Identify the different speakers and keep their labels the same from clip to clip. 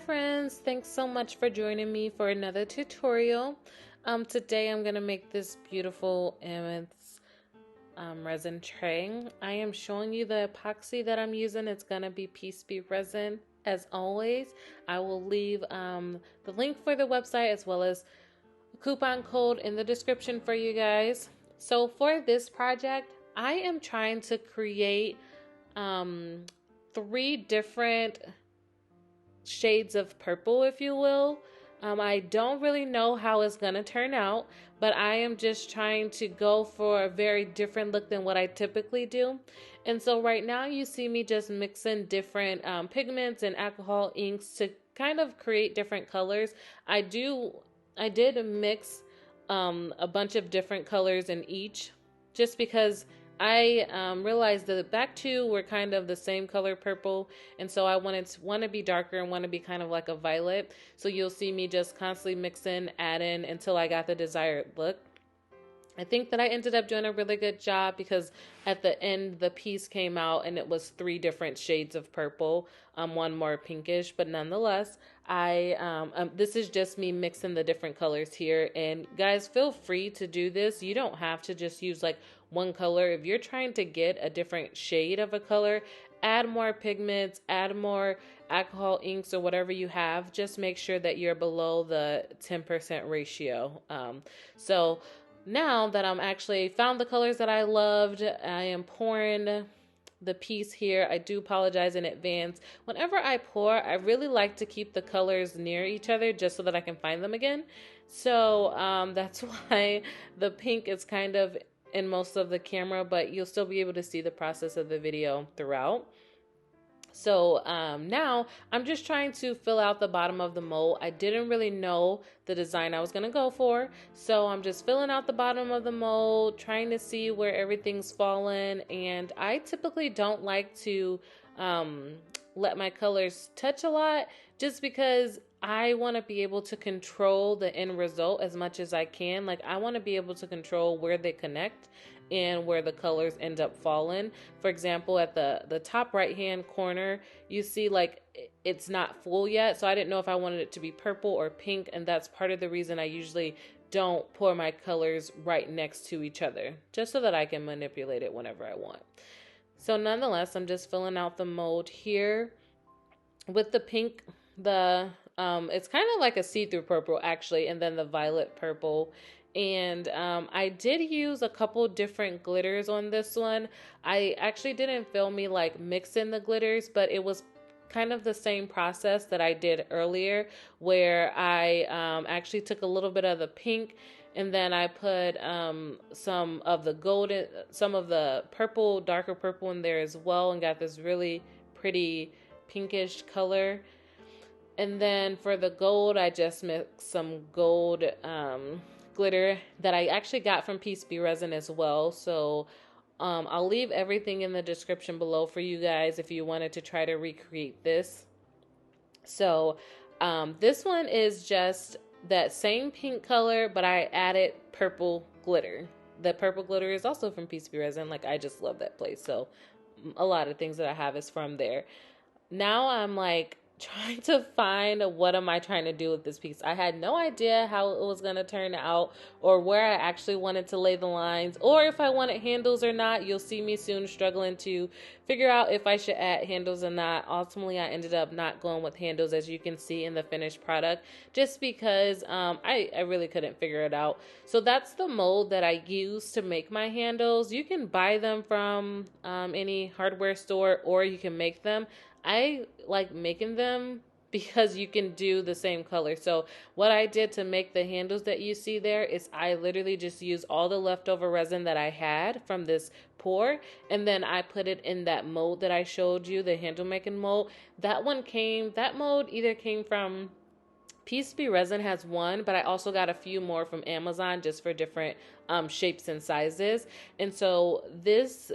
Speaker 1: friends, thanks so much for joining me for another tutorial. Today I'm going to make this beautiful amethyst resin tray. I am showing you the epoxy that I'm using. It's going to be Be Resin. As always, I will leave the link for the website as well as a coupon code in the description for you guys. So for this project, I am trying to create 3 different shades of purple, if you will. I don't really know how it's gonna turn out, but I am just trying to go for a very different look than what I typically do. And so right now you see me just mixing different pigments and alcohol inks to kind of create different colors. I did mix a bunch of different colors in each, just because I realized that the back 2 were kind of the same color purple, and so I want to be darker and want to be kind of like a violet. So you'll see me just constantly mixing, adding until I got the desired look. I think that I ended up doing a really good job because at the end the piece came out and it was 3 different shades of purple, one more pinkish, but nonetheless, this is just me mixing the different colors here. And guys, feel free to do this. You don't have to just use like one color. If you're trying to get a different shade of a color, add more pigments, add more alcohol inks or whatever you have. Just make sure that you're below the 10% ratio. So now that I'm actually found the colors that I loved, I am pouring the piece here. I do apologize in advance. Whenever I pour, I really like to keep the colors near each other just so that I can find them again. So that's why the pink is kind of in most of the camera, but you'll still be able to see the process of the video throughout. So now I'm just trying to fill out the bottom of the mold. I didn't really know the design I was going to go for, so I'm just filling out the bottom of the mold, trying to see where everything's fallen. And I typically don't like to let my colors touch a lot, just because I want to be able to control the end result as much as I can. Like, I want to be able to control where they connect and where the colors end up falling. For example, at the top right hand corner, you see like it's not full yet, so I didn't know if I wanted it to be purple or pink, and that's part of the reason I usually don't pour my colors right next to each other, just so that I can manipulate it whenever I want. So nonetheless, I'm just filling out the mold here with the pink. It's kind of like a see-through purple actually, and then the violet purple. And I did use a couple different glitters on this one. I actually didn't film me like mixing the glitters, but it was kind of the same process that I did earlier, where I actually took a little bit of the pink and then I put some of the golden, some of the purple, darker purple in there as well, and got this really pretty pinkish color. And then for the gold, I just mixed some gold glitter that I actually got from Be Resin as well. So I'll leave everything in the description below for you guys if you wanted to try to recreate this. So this one is just that same pink color, but I added purple glitter. The purple glitter is also from Be Resin. Like, I just love that place. So a lot of things that I have is from there. Now I'm like trying to find what am I trying to do with this piece. I had no idea how it was going to turn out, or where I actually wanted to lay the lines, or if I wanted handles or not. You'll see me soon struggling to figure out if I should add handles or not. Ultimately, I ended up not going with handles, as you can see in the finished product, just because I really couldn't figure it out. So that's the mold that I use to make my handles. You can buy them from any hardware store, or you can make them. I like making them because you can do the same color. So what I did to make the handles that you see there is I literally just used all the leftover resin that I had from this pour, and then I put it in that mold that I showed you, the handle making mold. That mold either came from Be Resin has one, but I also got a few more from Amazon just for different shapes and sizes. And so this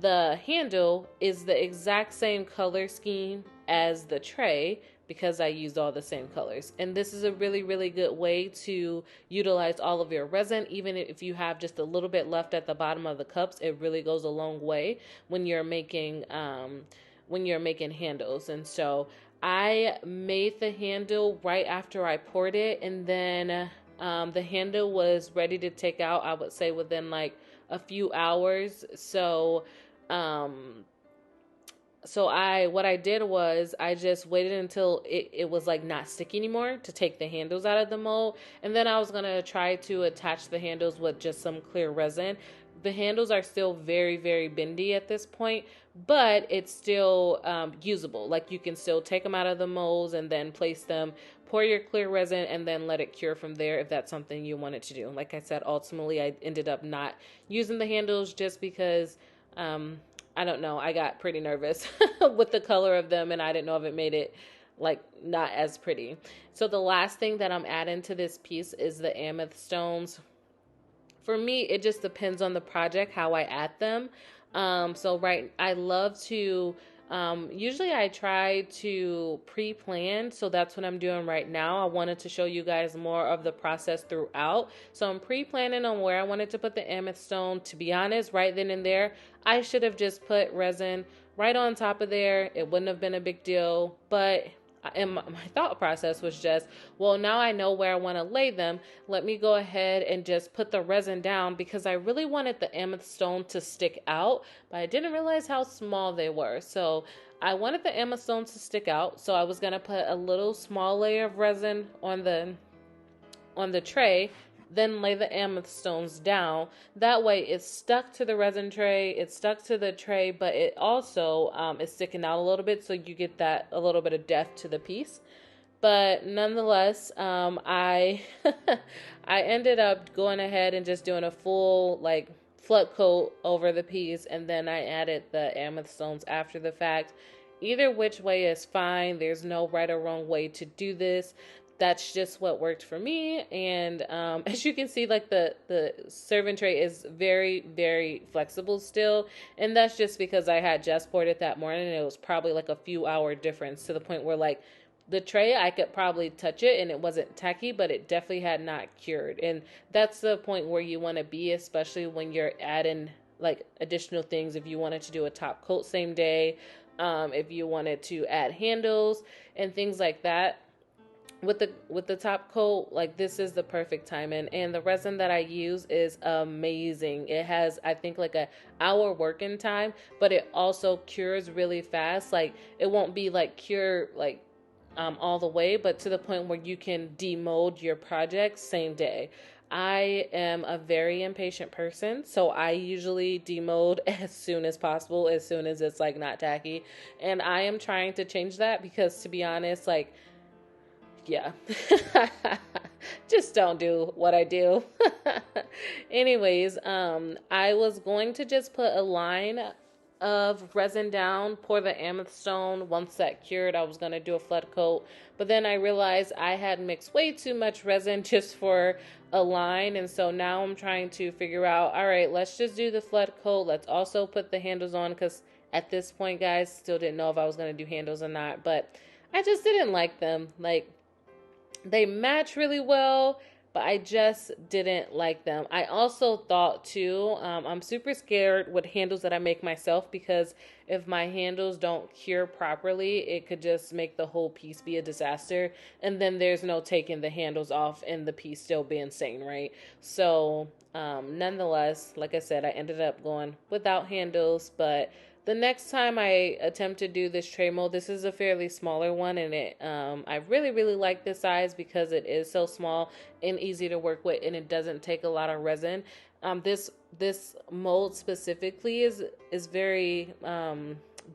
Speaker 1: the handle is the exact same color scheme as the tray, because I used all the same colors. And this is a really, really good way to utilize all of your resin. Even if you have just a little bit left at the bottom of the cups, it really goes a long way when you're making handles. And so I made the handle right after I poured it, and then the handle was ready to take out, I would say within like a few hours. Um, what I did was I just waited until it was like not sticky anymore to take the handles out of the mold. And then I was going to try to attach the handles with just some clear resin. The handles are still very, very bendy at this point, but it's still usable. Like you can still take them out of the molds and then place them, pour your clear resin, and then let it cure from there if that's something you wanted to do. Like I said, ultimately I ended up not using the handles just because I don't know, I got pretty nervous with the color of them, and I didn't know if it made it like not as pretty. So the last thing that I'm adding to this piece is the amethyst stones. For me, it just depends on the project how I add them. I love to usually I try to pre-plan, so that's what I'm doing right now. I wanted to show you guys more of the process throughout. So I'm pre-planning on where I wanted to put the amethyst stone. To be honest, right then and there, I should have just put resin right on top of there. It wouldn't have been a big deal, but and my thought process was just, well, now I know where I want to lay them. Let me go ahead and just put the resin down because I really wanted the amethyst stone to stick out, but I didn't realize how small they were. So I wanted the amethyst stone to stick out. So I was going to put a little small layer of resin on the tray, then lay the amethyst stones down. That way it's stuck to the resin tray, it's stuck to the tray, but it also is sticking out a little bit, so you get that a little bit of depth to the piece. But nonetheless, I I ended up going ahead and just doing a full like flood coat over the piece, and then I added the amethyst stones after the fact. Either which way is fine. There's no right or wrong way to do this. That's just what worked for me. And as you can see, like the serving tray is very, very flexible still. And that's just because I had just poured it that morning, and it was probably like a few hour difference to the point where like the tray, I could probably touch it and it wasn't tacky, but it definitely had not cured. And that's the point where you want to be, especially when you're adding like additional things. If you wanted to do a top coat same day, if you wanted to add handles and things like that, with the top coat, like this is the perfect timing. And the resin that I use is amazing. It has, I think, like a hour working time, but it also cures really fast. Like it won't be like cure like all the way, but to the point where you can demold your project same day. I am a very impatient person, so I usually demold as soon as possible, as soon as it's like not tacky. And I am trying to change that because, to be honest, like, yeah, just don't do what I do. Anyways, I was going to just put a line of resin down, pour the amethyst stone. Once that cured, I was going to do a flood coat, but then I realized I had mixed way too much resin just for a line, and so now I'm trying to figure out, all right, let's just do the flood coat. Let's also put the handles on, because at this point, guys, still didn't know if I was going to do handles or not, but I just didn't like them. Like, they match really well, but I just didn't like them. I also thought too, I'm super scared with handles that I make myself, because if my handles don't cure properly, it could just make the whole piece be a disaster. And then there's no taking the handles off and the piece still be insane, right? So nonetheless, like I said, I ended up going without handles, but the next time I attempt to do this tray mold, this is a fairly smaller one, and I really, really like this size because it is so small and easy to work with, and it doesn't take a lot of resin. This mold specifically is very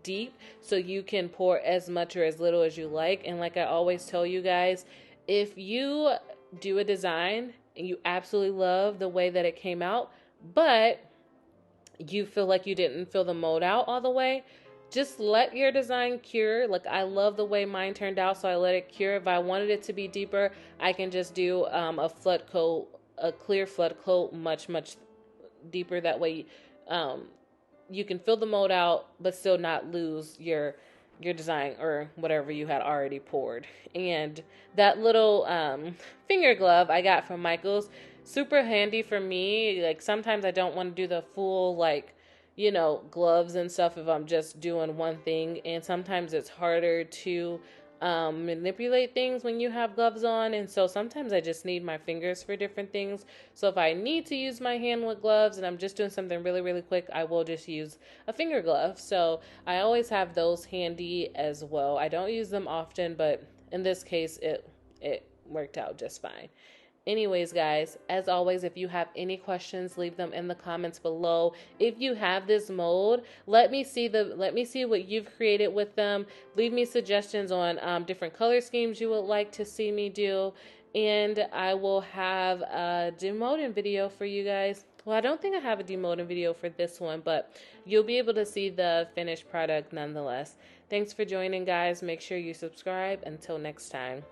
Speaker 1: deep, so you can pour as much or as little as you like. And like I always tell you guys, if you do a design and you absolutely love the way that it came out, but you feel like you didn't fill the mold out all the way, just let your design cure. Like, I love the way mine turned out, so I let it cure. If I wanted it to be deeper, I can just do a flood coat, a clear flood coat, much deeper. That way you can fill the mold out but still not lose your design or whatever you had already poured. And that little finger glove I got from Michael's, super handy for me. Like, sometimes I don't want to do the full, like, you know, gloves and stuff if I'm just doing one thing. And sometimes it's harder to manipulate things when you have gloves on, and so sometimes I just need my fingers for different things. So if I need to use my hand with gloves and I'm just doing something really, really quick, I will just use a finger glove. So I always have those handy as well. I don't use them often, but in this case, it worked out just fine. Anyways, guys, as always, if you have any questions, leave them in the comments below. If you have this mold, let me see what you've created with them. Leave me suggestions on different color schemes you would like to see me do, and I will have a demolding video for you guys. Well, I don't think I have a demolding video for this one, but you'll be able to see the finished product nonetheless. Thanks for joining, guys. Make sure you subscribe. Until next time.